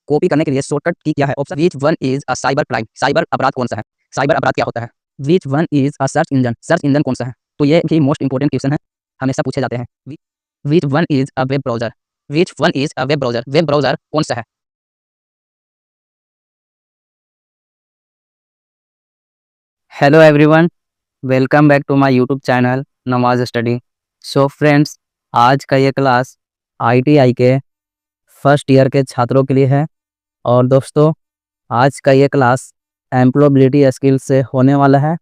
Copy करने के लिए शॉर्टकट की क्या है? Option which one is a cyber crime, cyber अपराध कौन सा है? साइबर अपराध क्या होता है? Which one is a search engine कौन सा है? तो ये भी मोस्ट इंपोर्टेंट क्वेश्चन है, हमेशा पूछे जाते हैं। Which one is a web browser, which one is a web browser कौन सा है? Hello everyone, welcome back to my YouTube channel नमाज स्टडी। सो फ्रेंड्स, आज का ये क्लास आईटीआई के फर्स्ट ईयर के छात्रों के लिए है। और दोस्तों, आज का ये क्लास एम्प्लॉयबिलिटी स्किल्स से होने वाला है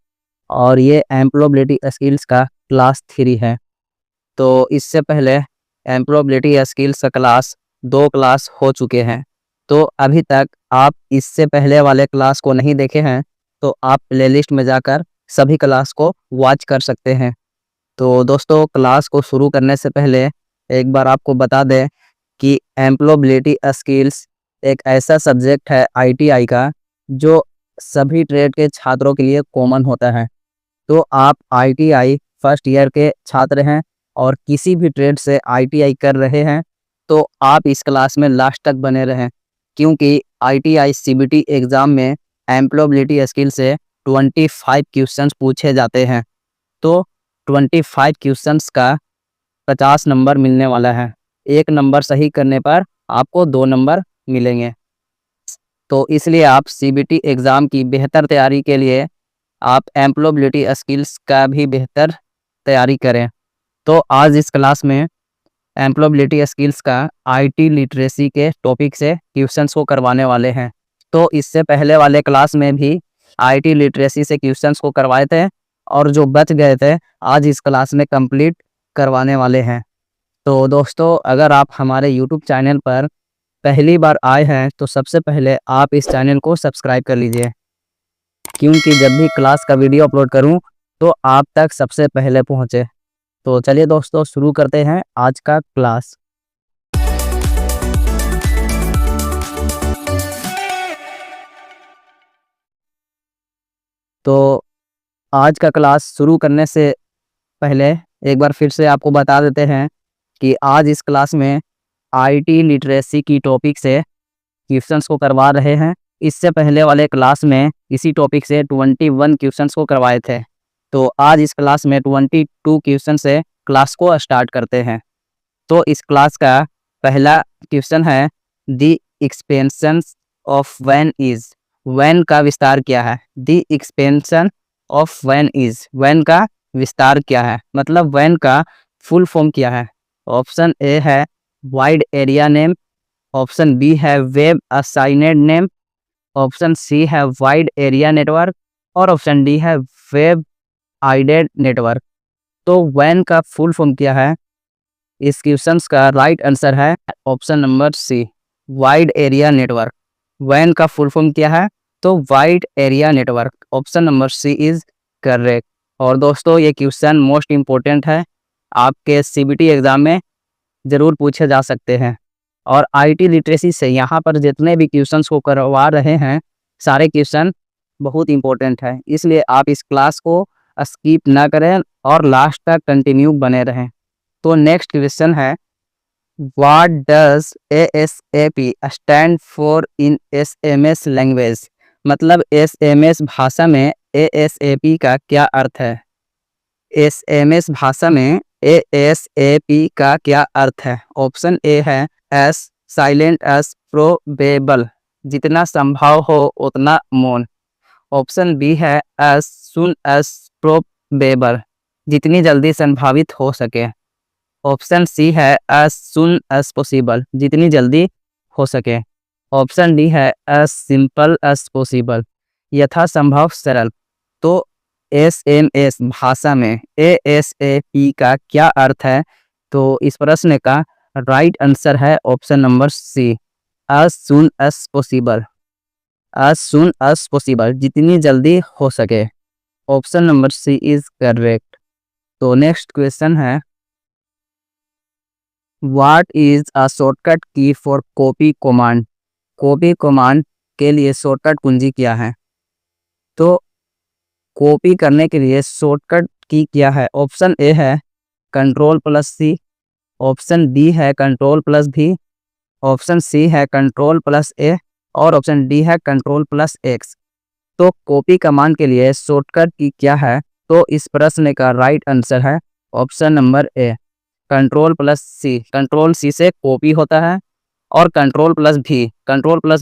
और ये एम्प्लॉयबिलिटी स्किल्स का क्लास 3 है। तो इससे पहले एम्प्लॉयबिलिटी स्किल्स का क्लास 2 क्लास हो चुके हैं। तो अभी तक आप इससे पहले वाले क्लास को नहीं देखे हैं तो आप प्लेलिस्ट में जाकर सभी क्लास को वॉच कर सकते हैं। तो दोस्तों, क्लास को शुरू करने से पहले एक बार आपको बता दें कि एम्प्लॉयबिलिटी स्किल्स एक ऐसा सब्जेक्ट है आईटीआई का जो सभी ट्रेड के छात्रों के लिए कॉमन होता है। तो आप आईटीआई फर्स्ट ईयर के छात्र हैं और किसी भी ट्रेड से आईटीआई कर रहे हैं तो आप इस क्लास में लास्ट तक बने रहें, क्योंकि आईटीआई सीबीटी एग्ज़ाम में एम्प्लॉयबिलिटी स्किल से 25 क्वेश्चंस पूछे जाते हैं। तो 25 क्वेश्चंस का 50 नंबर मिलने वाला है। एक नंबर सही करने पर आपको 2 नंबर मिलेंगे। तो इसलिए आप सीबीटी एग्ज़ाम की बेहतर तैयारी के लिए आप एम्प्लॉयबिलिटी स्किल्स का भी बेहतर तैयारी करें। तो आज इस क्लास में एम्प्लॉयबिलिटी स्किल्स का आईटी लिटरेसी के टॉपिक से क्वेश्चंस को करवाने वाले हैं। तो इससे पहले वाले क्लास में भी आईटी लिटरेसी से क्वेश्चंस को करवाए थे और जो बच गए थे आज इस क्लास में कंप्लीट करवाने वाले हैं। तो दोस्तों, अगर आप हमारे यूट्यूब चैनल पर पहली बार आए हैं तो सबसे पहले आप इस चैनल को सब्सक्राइब कर लीजिए, क्योंकि जब भी क्लास का वीडियो अपलोड करूं तो आप तक सबसे पहले पहुंचे। तो चलिए दोस्तों, शुरू करते हैं आज का क्लास। तो आज का क्लास शुरू करने से पहले एक बार फिर से आपको बता देते हैं कि आज इस क्लास में आईटी लिटरेसी की टॉपिक से क्वेश्चंस को करवा रहे हैं। इससे पहले वाले क्लास में इसी टॉपिक से 21 क्वेश्चंस को करवाए थे। तो आज इस क्लास में 22 क्वेश्चन से क्लास को स्टार्ट करते हैं। तो इस क्लास का पहला क्वेश्चन है, the expansion of when is, when का विस्तार क्या है? The expansion of when is, when का विस्तार क्या है, मतलब व्हेन का फुल फॉर्म क्या है? ऑप्शन ए है wide area name, option B है web assigned name, option C है वाइड एरिया नेटवर्क और ऑप्शन डी है वेब आइडेड नेटवर्क। तो वैन का फुल फॉर्म क्या है? इस क्वेश्चन का राइट आंसर है option number C, wide area network. वैन का फुल फॉर्म क्या है? तो wide area network. Option number C is correct. और दोस्तों, ये क्वेश्चन मोस्ट इम्पोर्टेंट है, आपके सीबीटी एग्जाम में ज़रूर पूछे जा सकते हैं। और आईटी लिटरेसी से यहाँ पर जितने भी क्वेश्चंस को करवा रहे हैं सारे क्वेश्चन बहुत इंपॉर्टेंट है, इसलिए आप इस क्लास को स्किप ना करें और लास्ट तक कंटिन्यू बने रहें। तो नेक्स्ट क्वेश्चन है, what does ASAP stand for in SMS language, मतलब एसएमएस भाषा में एएसएपी का क्या अर्थ है? एसएमएस भाषा में एएसएपी का क्या अर्थ है? ऑप्शन ए है एस साइलेंट एस प्रोबेबल, जितना संभव हो उतना मौन। ऑप्शन बी है एस सुन एस प्रोबेबल, जितनी जल्दी संभावित हो सके। ऑप्शन सी है एस सुन एस पॉसिबल, जितनी जल्दी हो सके। ऑप्शन डी है एस सिंपल एस पॉसिबल, यथासंभव सरल। तो एसएमएस भाषा में एएसएपी का क्या अर्थ है? तो इस प्रश्न का राइट आंसर है option number C, as soon as possible, as soon as possible, जितनी जल्दी हो सके। Option number C is correct. तो नेक्स्ट क्वेश्चन है, what is a shortcut key for copy command, copy command के लिए शॉर्टकट कुंजी क्या है? तो कॉपी करने के लिए शॉर्टकट की क्या है? ऑप्शन ए है कंट्रोल प्लस सी, ऑप्शन बी है कंट्रोल प्लस भी, ऑप्शन सी है कंट्रोल प्लस ए और ऑप्शन डी है कंट्रोल प्लस एक्स। तो कॉपी कमांड के लिए शॉर्टकट की क्या है? तो इस प्रश्न का राइट आंसर है option number A control plus C. Control C से कॉपी होता है और कंट्रोल प्लस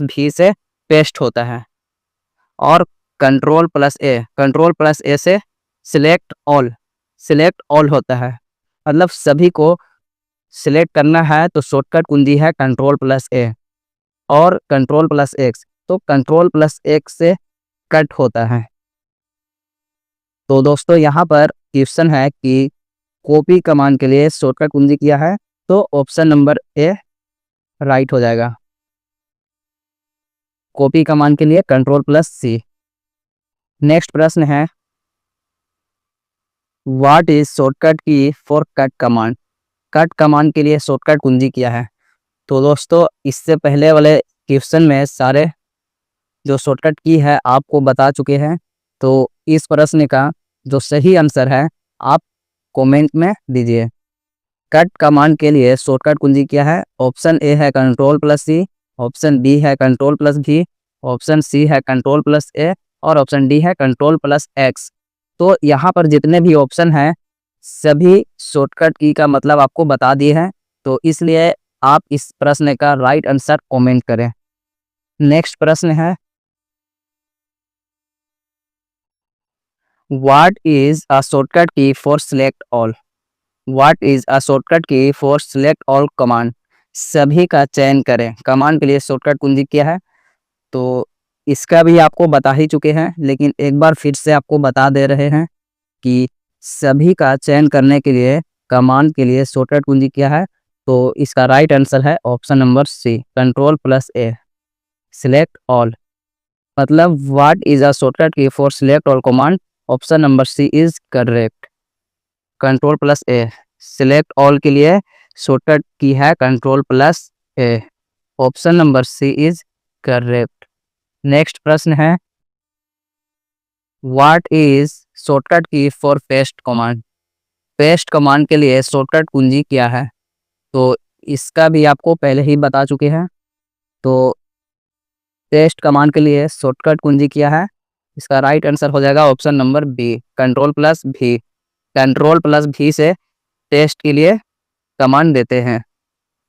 भी से पेस्ट होता है और कंट्रोल प्लस ए से सिलेक्ट ऑल होता है। मतलब सभी को सिलेक्ट करना है तो शॉर्टकट कुंजी है कंट्रोल प्लस ए और कंट्रोल प्लस एक्स। तो कंट्रोल प्लस एक्स से कट होता है। तो दोस्तों यहाँ पर क्वेश्चन है कि कॉपी कमांड के लिए शॉर्टकट कुंजी क्या है? तो ऑप्शन नंबर ए राइट हो जाएगा। कॉपी कमांड के लिए कंट्रोल प्लस सी। नेक्स्ट प्रश्न है what is shortcut key for cut command? Cut command के लिए शॉर्टकट कुंजी क्या है? तो दोस्तों इससे पहले वाले क्वेश्चन में सारे जो शॉर्टकट की है आपको बता चुके हैं। तो इस प्रश्न का जो सही आंसर है आप कमेंट में दीजिए। कट कमांड के लिए शॉर्टकट कुंजी क्या है? ऑप्शन ए है कंट्रोल प्लस सी, ऑप्शन बी है कंट्रोल प्लस भी, ऑप्शन सी है कंट्रोल प्लस ए और ऑप्शन डी है कंट्रोल प्लस एक्स। तो यहाँ पर जितने भी ऑप्शन हैं सभी शॉर्टकट की का मतलब आपको बता दिए हैं। तो इसलिए आप इस प्रश्न का राइट आंसर कमेंट करें। नेक्स्ट प्रश्न है what is a shortcut key for select all? What is a shortcut key for select all command? सभी का चयन करें कमांड के लिए शॉर्टकट कुंजी क्या है? तो इसका भी आपको बता ही चुके हैं लेकिन एक बार फिर से आपको बता दे रहे हैं कि सभी का चयन करने के लिए कमांड के लिए शॉर्टकट कुंजी क्या है? तो इसका राइट आंसर है option number C control plus A select all. मतलब what is a shortcut key for select all command? Option number C is correct control plus A. Select all के लिए शॉर्टकट की है control plus A. Option number C is correct. Next प्रश्न है what is shortcut key for paste command? Paste command के लिए shortcut कुंजी क्या है? तो इसका भी आपको पहले ही बता चुके हैं। तो पेस्ट कमांड के लिए शॉर्टकट कुंजी क्या है? इसका राइट आंसर हो जाएगा option number B control plus V. Control plus V से टेस्ट के लिए कमांड देते हैं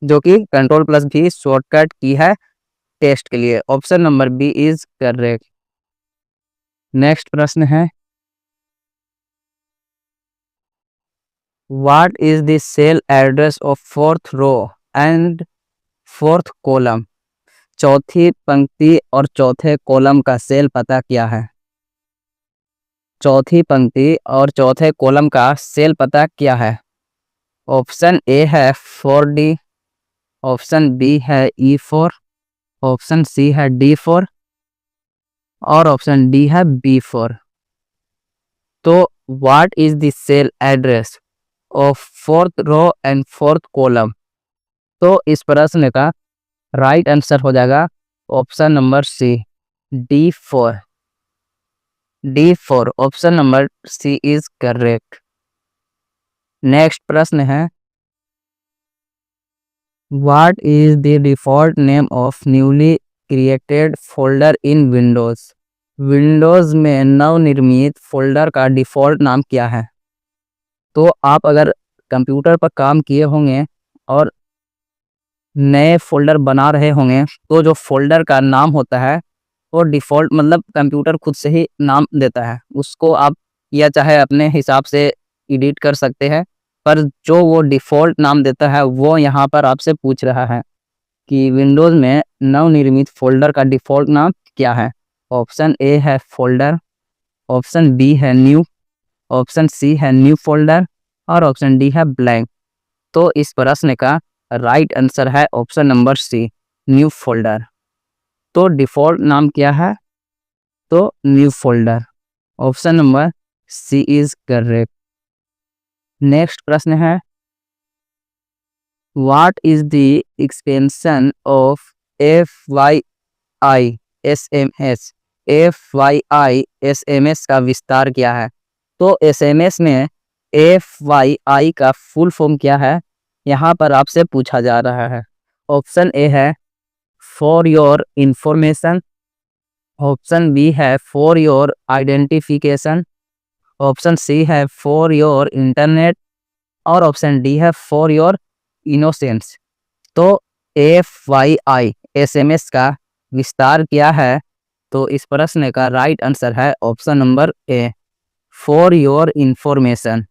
जो कि कंट्रोल प्लस भी शॉर्टकट की है टेस्ट के लिए। Option number B is correct. Next प्रश्न है what is the cell address of fourth row and fourth column? चौथी पंक्ति और चौथे कॉलम का सेल पता क्या है? चौथी पंक्ति और चौथे कॉलम का सेल पता क्या है? ऑप्शन ए है 4D, ऑप्शन बी है E4, ऑप्शन सी है D4 और ऑप्शन डी है B4। तो what is the cell address of fourth row and fourth column? तो इस प्रश्न का राइट आंसर हो जाएगा option number C D4। D4 option number C is correct. Next प्रश्न है what is the default name of newly created folder in Windows? Windows में नवनिर्मित फोल्डर का डिफॉल्ट नाम क्या है? तो आप अगर कंप्यूटर पर काम किए होंगे और नए फोल्डर बना रहे होंगे तो जो फोल्डर का नाम होता है वो डिफ़ॉल्ट मतलब कंप्यूटर खुद से ही नाम देता है। उसको आप या चाहे अपने हिसाब से एडिट कर सकते हैं पर जो वो डिफ़ॉल्ट नाम देता है वो यहाँ पर आपसे पूछ रहा है कि विंडोज़ में नवनिर्मित फोल्डर का डिफ़ॉल्ट नाम क्या है? ऑप्शन ए है फोल्डर, ऑप्शन बी है न्यू, ऑप्शन सी है न्यू फोल्डर और ऑप्शन डी है ब्लैंक। तो इस प्रश्न का राइट आंसर है option number C new folder. तो डिफ़ॉल्ट नाम क्या है? तो new folder. Option number C is correct. Next प्रश्न है what is the expansion of FYI SMS? FYI SMS का विस्तार क्या है? तो SMS में FYI का फुल फॉर्म क्या है यहाँ पर आपसे पूछा जा रहा है। ऑप्शन ए है for your information, option B है for your identification, option C है फॉर योर इंटरनेट और ऑप्शन डी है फॉर योर इनोसेंस। तो FYI SMS का विस्तार क्या है? तो इस प्रश्न का राइट आंसर है option number A, for your information.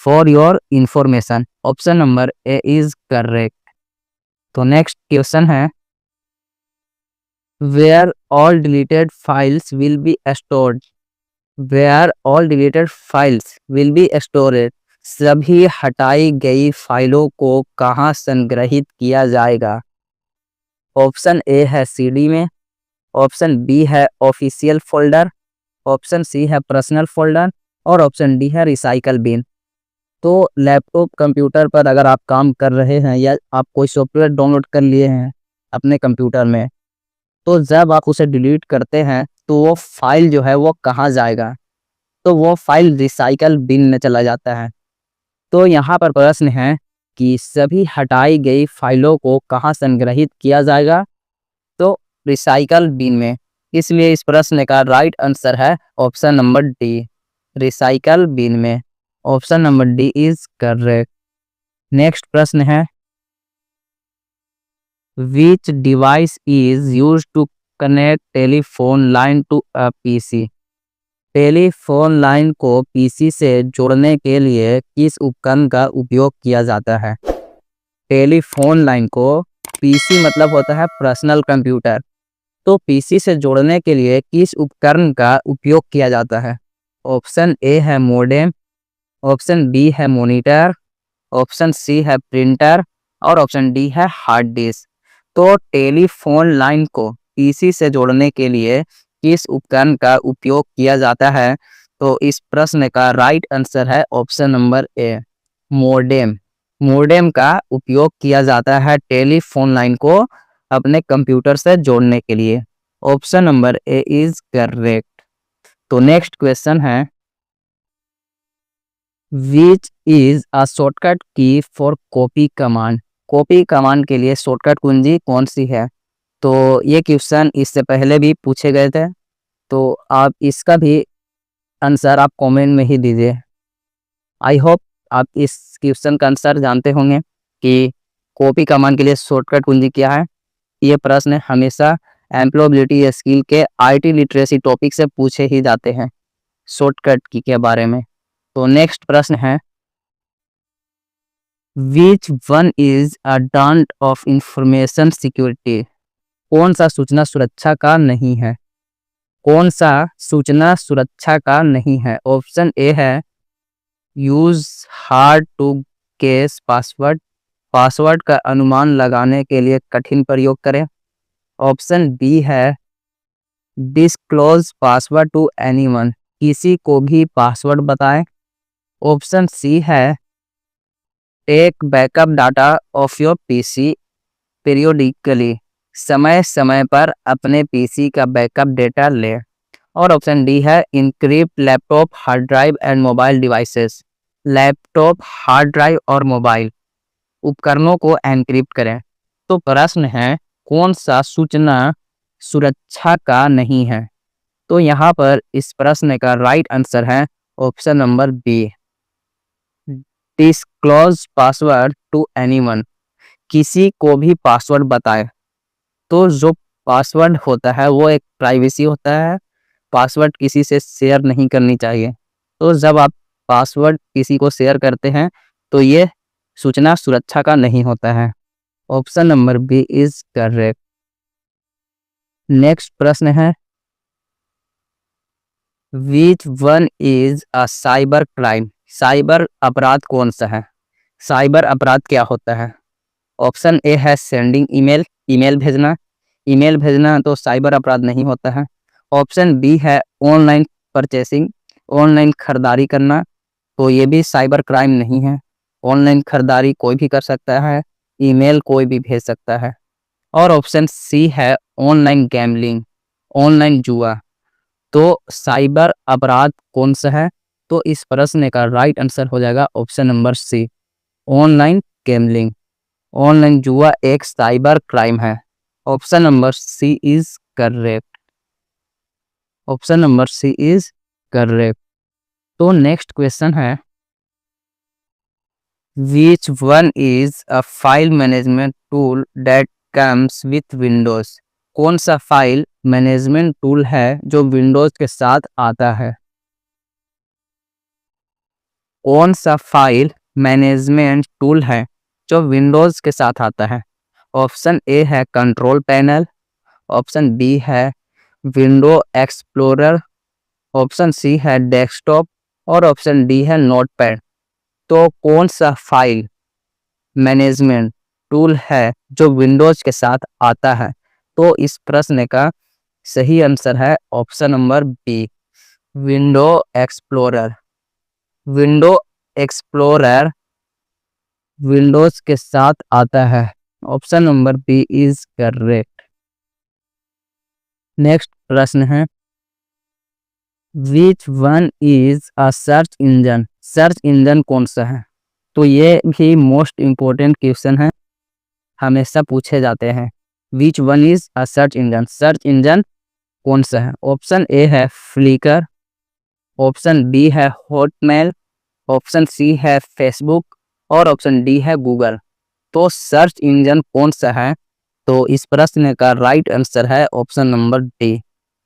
For your information, option number A is correct. तो नेक्स्ट क्वेश्चन है where all deleted files will be stored, where all deleted files will be stored, सभी हटाई गई फाइलों को कहाँ संग्रहित किया जाएगा? ऑप्शन ए है CD में, ऑप्शन बी है ऑफिशियल फोल्डर, ऑप्शन सी है पर्सनल फोल्डर और ऑप्शन डी है रिसाइकल बिन। तो लैपटॉप कंप्यूटर पर अगर आप काम कर रहे हैं या आप कोई सॉफ्टवेयर डाउनलोड कर लिए हैं अपने कंप्यूटर में, तो जब आप उसे डिलीट करते हैं तो वो फाइल जो है वो कहाँ जाएगा? तो वो फाइल रिसाइकल बिन में चला जाता है। तो यहाँ पर प्रश्न है कि सभी हटाई गई फाइलों को कहाँ संग्रहित किया जाएगा? तो रिसाइकल बिन में। इसलिए इस प्रश्न का राइट आंसर है option number D, recycle bin में। Option number D is correct. Next प्रश्न है which device is used to connect telephone line to a PC, telephone line को PC से जोड़ने के लिए किस उपकरण का उपयोग किया जाता है? टेलीफोन लाइन को PC मतलब होता है पर्सनल कंप्यूटर, तो PC से जोड़ने के लिए किस उपकरण का उपयोग किया जाता है? ऑप्शन ए है मोडेम, ऑप्शन बी है मॉनिटर, ऑप्शन सी है प्रिंटर और ऑप्शन डी है हार्ड डिस्क। तो टेलीफोन लाइन को PC से जोड़ने के लिए किस उपकरण का उपयोग किया जाता है? तो इस प्रश्न का राइट आंसर है ऑप्शन नंबर ए, मोडेम। मोडेम का उपयोग किया जाता है टेलीफोन लाइन को अपने कंप्यूटर से जोड़ने के लिए। Option number A is correct. तो नेक्स्ट क्वेश्चन है which is a shortcut key for copy command, copy command के लिए शॉर्टकट कुंजी कौन सी है? तो ये क्वेश्चन इससे पहले भी पूछे गए थे, तो आप इसका भी आंसर आप कमेंट में ही दीजिए। आई होप आप इस क्वेश्चन का आंसर जानते होंगे कि कॉपी कमांड के लिए शॉर्टकट कुंजी क्या है। ये प्रश्न हमेशा एम्प्लॉयबिलिटी स्किल के IT लिटरेसी टॉपिक से पूछे ही जाते हैं शॉर्टकट की के बारे में। तो नेक्स्ट प्रश्न है विच वन इज अ डांट ऑफ इंफॉर्मेशन सिक्योरिटी, कौन सा सूचना सुरक्षा का नहीं है? कौन सा सूचना सुरक्षा का नहीं है? ऑप्शन ए है use hard to guess password, password का अनुमान लगाने के लिए कठिन प्रयोग करें। ऑप्शन बी है डिस्क्लोज पासवर्ड टू एनीवन, किसी को भी पासवर्ड बताएं। ऑप्शन सी है take backup data of your PC periodically, समय समय पर अपने PC का बैकअप डेटा ले। और ऑप्शन डी है encrypt laptop hard drive and mobile devices, laptop hard drive और मोबाइल उपकरणों को एनक्रिप्ट करें। तो प्रश्न है कौन सा सूचना सुरक्षा का नहीं है? तो यहाँ पर इस प्रश्न का राइट आंसर है option number B, disclose password to anyone, किसी को भी पासवर्ड बताए। तो जो पासवर्ड होता है वो एक प्राइवेसी होता है, पासवर्ड किसी से शेयर नहीं करनी चाहिए। तो जब आप पासवर्ड किसी को शेयर करते हैं तो ये सूचना सुरक्षा का नहीं होता है। Option number B is correct. Next प्रश्न है which one is a cyber crime, cyber अपराध कौन सा है? साइबर अपराध क्या होता है? ऑप्शन ए है सेंडिंग ईमेल, ईमेल भेजना, ईमेल भेजना तो साइबर अपराध नहीं होता है। ऑप्शन बी है ऑनलाइन परचेसिंग, ऑनलाइन खरीदारी करना, तो ये भी साइबर क्राइम नहीं है। ऑनलाइन खरीदारी कोई भी कर सकता है, ईमेल कोई भी भेज सकता है। और ऑप्शन सी है ऑनलाइन गैम्बलिंग, ऑनलाइन जुआ। तो साइबर अपराध कौन सा है? तो इस प्रश्न का राइट आंसर हो जाएगा option number C, online gambling. Online जुआ एक साइबर क्राइम है। Option number C is correct. Option number C is correct. तो नेक्स्ट क्वेश्चन है, which one is a file management tool that comes with Windows. कौन सा file management tool है जो Windows के साथ आता है? कौन सा फाइल मैनेजमेंट टूल है जो विंडोज के साथ आता है? ऑप्शन ए है कंट्रोल पैनल, ऑप्शन बी है विंडो एक्सप्लोरर, ऑप्शन सी है डेस्कटॉप और ऑप्शन डी है नोटपैड। तो कौन सा फाइल मैनेजमेंट टूल है जो विंडोज के साथ आता है? तो इस प्रश्न का सही आंसर है option number B, window explorer. Window explorer Windows के साथ आता है। Option number B is correct. Next प्रश्न है, which one is a search engine. Search engine कौन सा है? तो ये भी मोस्ट इम्पोर्टेंट क्वेश्चन है, हमेशा पूछे जाते हैं। Which one is a search engine, search engine कौन सा है? ऑप्शन ए है फ्लिकर, ऑप्शन बी है हॉटमेल, ऑप्शन सी है फेसबुक और ऑप्शन डी है गूगल। तो सर्च इंजन कौन सा है? तो इस प्रश्न का राइट आंसर है option number D,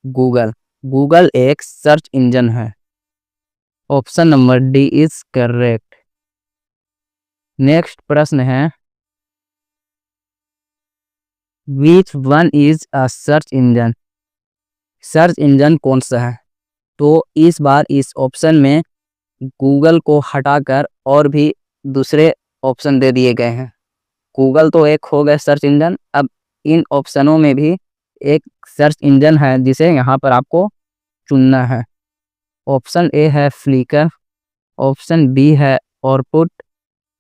Google. Google एक सर्च इंजन है। Option number D is correct. Next प्रश्न है, which one is a search engine. Search engine कौन सा है? तो इस बार इस ऑप्शन में गूगल को हटाकर और भी दूसरे ऑप्शन दे दिए गए हैं। गूगल तो एक हो गया सर्च इंजन, अब इन ऑप्शनों में भी एक सर्च इंजन है जिसे यहाँ पर आपको चुनना है। ऑप्शन ए है फ्लिकर, ऑप्शन बी है ऑरकुट,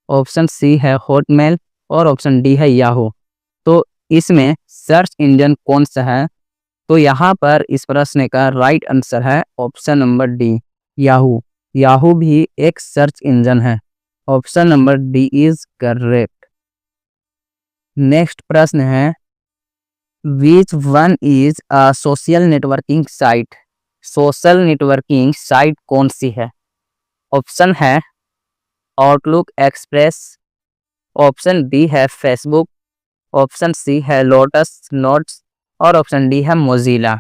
ऑप्शन सी है हॉटमेल और ऑप्शन डी है याहू। तो इसमें सर्च इंजन कौन सा है? तो यहाँ पर इस प्रश्न का राइट आंसर है option number D, Yahoo. Yahoo भी एक सर्च इंजन है। Option number D is correct. Next प्रश्न है, which one is a social networking site. Social networking site कौन सी है? ऑप्शन है आउटलुक एक्सप्रेस, ऑप्शन बी है फेसबुक, ऑप्शन सी है लोटस नोट्स और ऑप्शन डी है मोजिला।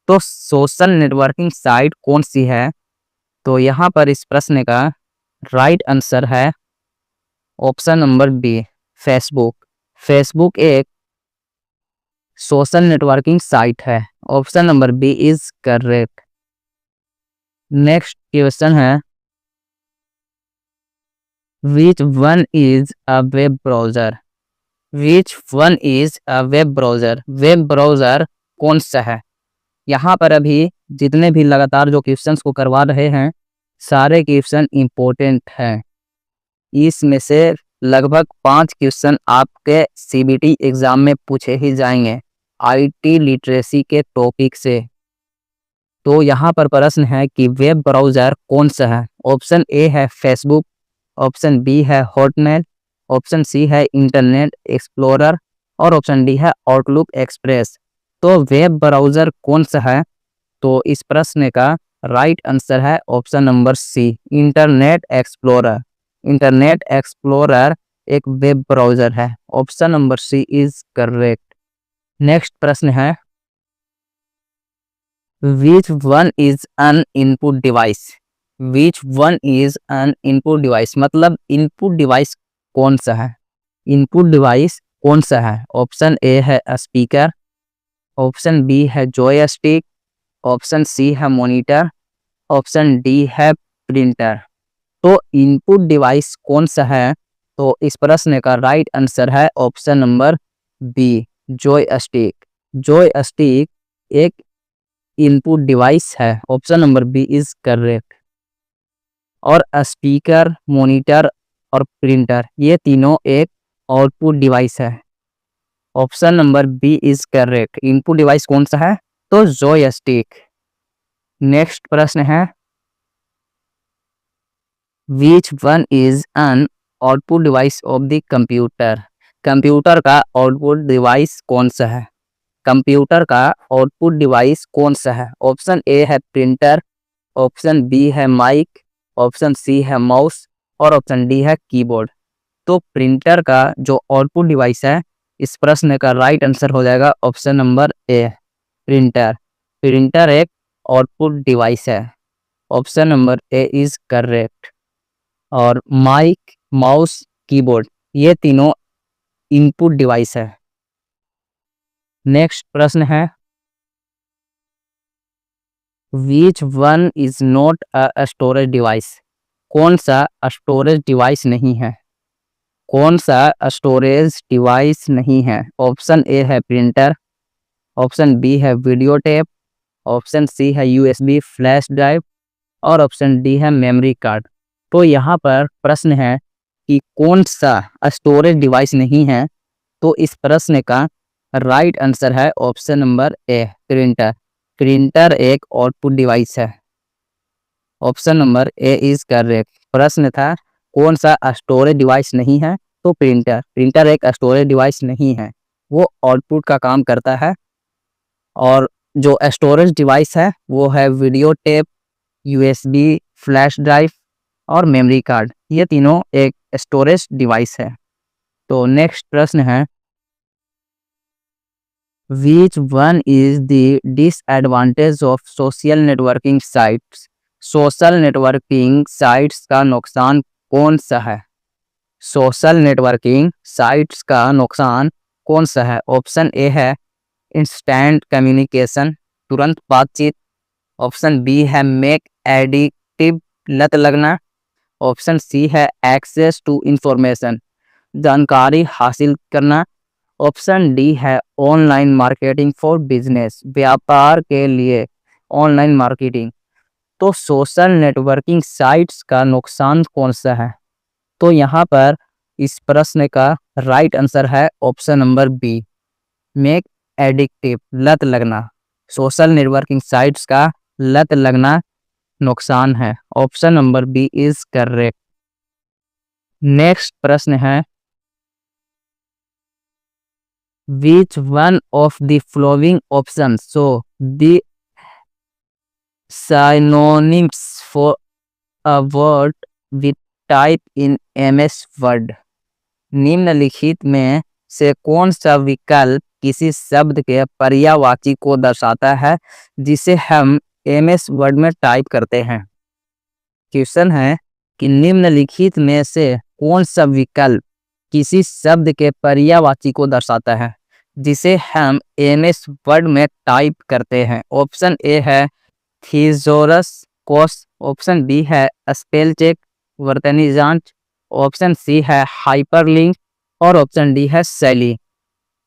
तो सोशल नेटवर्किंग साइट कौन सी है? तो यहाँ पर इस प्रश्न का राइट आंसर है option number B, Facebook. Facebook एक सोशल नेटवर्किंग साइट है। Option number B is correct. Next question है, which one is a web browser. Which one is a web browser. Web browser कौन सा है? यहाँ पर अभी जितने भी लगातार जो क्वेश्चंस को करवा रहे हैं, सारे क्वेश्चन इम्पोर्टेंट हैं। इसमें से लगभग 5 क्वेश्चन आपके सीबीटी एग्जाम में पूछे ही जाएंगे आईटी लिटरेसी के टॉपिक से। तो यहाँ पर प्रश्न है कि वेब ब्राउज़र कौन सा है? ऑप्शन ए है फेसबुक, ऑप्शन बी है हॉटमेल, ऑप्शन सी है इंटरनेट एक्सप्लोरर और ऑप्शन डी है आउटलुक एक्सप्रेस। तो वेब ब्राउज़र कौन सा है? तो इस प्रश्न का राइट आंसर है option number C, Internet Explorer. Internet Explorer एक वेब ब्राउज़र है। Option number C is correct. Next प्रश्न है, which one is an input device. Which one is an input device मतलब इनपुट डिवाइस कौन सा है? Input device कौन सा है? ऑप्शन ए है स्पीकर, ऑप्शन बी है जॉयस्टिक, ऑप्शन सी है मॉनिटर, ऑप्शन डी है प्रिंटर। तो इनपुट डिवाइस कौन सा है? तो इस प्रश्न का राइट आंसर है option number B, joystick. Joystick एक इनपुट डिवाइस है। Option number B is correct. और स्पीकर, मॉनिटर और प्रिंटर ये तीनों एक आउटपुट डिवाइस है। Option number B is correct. Input device कौन सा है? तो जॉयस्टिक। नेक्स्ट प्रश्न है, which one is an output device of the computer. Computer का आउटपुट डिवाइस कौन सा है? कंप्यूटर का आउटपुट डिवाइस कौन सा है? ऑप्शन ए है प्रिंटर, ऑप्शन बी है माइक, ऑप्शन सी है माउस और ऑप्शन डी है कीबोर्ड। तो प्रिंटर का जो आउटपुट डिवाइस है, इस प्रश्न का राइट आंसर हो जाएगा ऑप्शन नंबर ए, प्रिंटर। प्रिंटर एक आउटपुट डिवाइस है। Option number A is correct. और माइक, माउस, कीबोर्ड ये तीनों इनपुट डिवाइस है। नेक्स्ट प्रश्न है, which one is not a storage device? कौन सा स्टोरेज डिवाइस नहीं है? कौन सा स्टोरेज डिवाइस नहीं है? ऑप्शन ए है प्रिंटर, ऑप्शन बी है वीडियो टेप, ऑप्शन सी है यूएसबी फ्लैश ड्राइव और ऑप्शन डी है मेमोरी कार्ड। तो यहाँ पर प्रश्न है कि कौन सा स्टोरेज डिवाइस नहीं है? तो इस प्रश्न का राइट आंसर है ऑप्शन नंबर ए, प्रिंटर। प्रिंटर एक आउटपुट डिवाइस है। Option number A is correct. प्रश्न था कौन सा स्टोरेज डिवाइस नहीं है, तो प्रिंटर। प्रिंटर एक स्टोरेज डिवाइस नहीं है, वो आउटपुट का काम करता है। और जो स्टोरेज डिवाइस है वो है video tape, USB flash drive और मेमोरी कार्ड, ये तीनों एक स्टोरेज डिवाइस है। तो नेक्स्ट प्रश्न है, which one is the disadvantage of social networking sites? Social networking sites का नुकसान कौन सा है? सोशल नेटवर्किंग साइट्स का नुकसान कौन सा है? ऑप्शन ए है इंस्टेंट कम्युनिकेशन, तुरंत बातचीत। ऑप्शन बी है मेक एडिक्टिव, लत लगना। ऑप्शन सी है एक्सेस टू इंफॉर्मेशन, जानकारी हासिल करना। ऑप्शन डी है ऑनलाइन मार्केटिंग फॉर बिजनेस, व्यापार के लिए ऑनलाइन मार्केटिंग। तो सोशल नेटवर्किंग साइट्स का नुकसान कौन सा है? तो यहाँ पर इस प्रश्न का राइट आंसर है option number B, make addictive, लत लगना। सोशल नेटवर्किंग साइट्स का लत लगना नुकसान है। Option number B is correct. Next प्रश्न है, which one of the following option so the synonyms for a word with type in MS Word? निम्नलिखित में से कौन सा विकल्प किसी शब्द के पर्यायवाची को दर्शाता है जिसे हम MS वर्ड में टाइप करते हैं? क्वेश्चन है कि निम्नलिखित में से कौन सा विकल्प किसी शब्द के पर्यायवाची को दर्शाता है जिसे हम MS वर्ड में टाइप करते हैं? ऑप्शन ए है थीजोरस कोस, ऑप्शन बी है स्पेल चेक, वर्तनी जांच, ऑप्शन सी है हाइपरलिंक और ऑप्शन डी है शैली।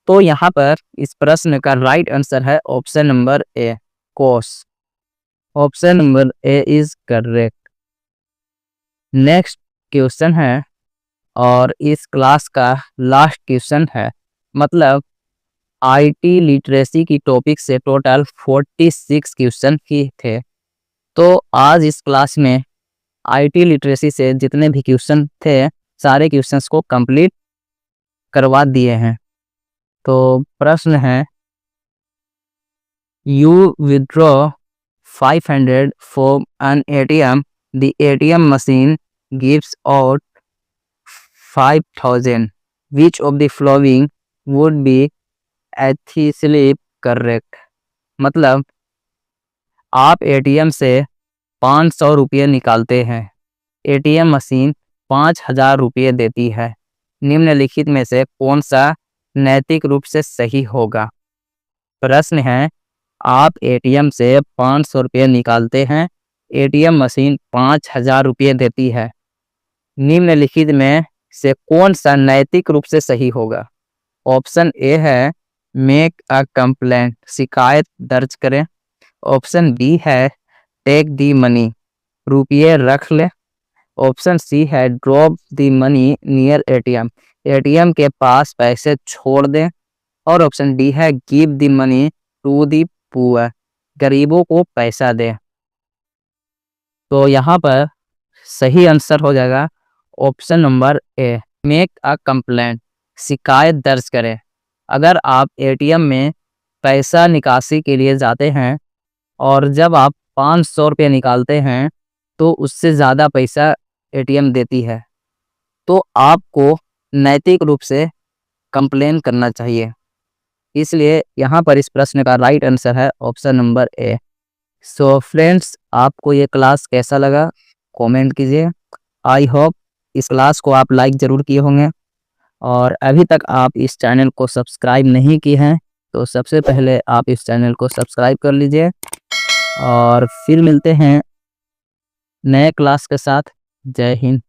तो यहाँ पर इस प्रश्न का राइट आंसर है option number A, cos. Option number A is correct. Next question है और इस क्लास का लास्ट क्वेश्चन है, मतलब आईटी लिटरेसी की टॉपिक से टोटल 46 क्वेश्चन ही थे। तो आज इस क्लास में आईटी लिटरेसी से जितने भी क्वेश्चन थे सारे क्वेश्चंस को कंप्लीट करवा दिए हैं। तो प्रश्न है, you withdraw 500 from N ATM, the ATM machine gives out 5000, which of the following would be ethically correct? मतलब आप एटीएम से 500 रुपये निकालते हैं, एटीएम मशीन 5000 रुपये देती है। निम्नलिखित में से कौन सा नैतिक रूप से सही होगा? प्रश्न है, आप एटीएम से 500 रुपये निकालते हैं, एटीएम मशीन 5000 रुपये देती है। निम्नलिखित में से कौन सा नैतिक रूप से सही होगा? ऑप्शन ए है मेक अ कंप्लेंट, शिकायत दर्ज करें। ऑप्शन बी है टेक दी मनी, रुपये रख ले। ऑप्शन सी है drop the money near ATM, ATM के पास पैसे छोड़ दें। और ऑप्शन डी है give the money to the poor, गरीबों को पैसा दें। तो यहाँ पर सही आंसर हो जाएगा option number A, make a complaint, शिकायत दर्ज करें। अगर आप एटीएम में पैसा निकासी के लिए जाते हैं और जब आप 500 रुपये निकालते हैं तो उससे ज़्यादा पैसा एटीएम देती है, तो आपको नैतिक रूप से कंप्लेन करना चाहिए। इसलिए यहाँ पर इस प्रश्न का राइट आंसर है ऑप्शन नंबर ए। सो फ्रेंड्स, आपको ये क्लास कैसा लगा कमेंट कीजिए। आई होप इस क्लास को आप लाइक ज़रूर किए होंगे, और अभी तक आप इस चैनल को सब्सक्राइब नहीं किए हैं तो सबसे पहले आप इस चैनल को सब्सक्राइब कर लीजिए। और फिर मिलते हैं नए क्लास के साथ। जय हिंद।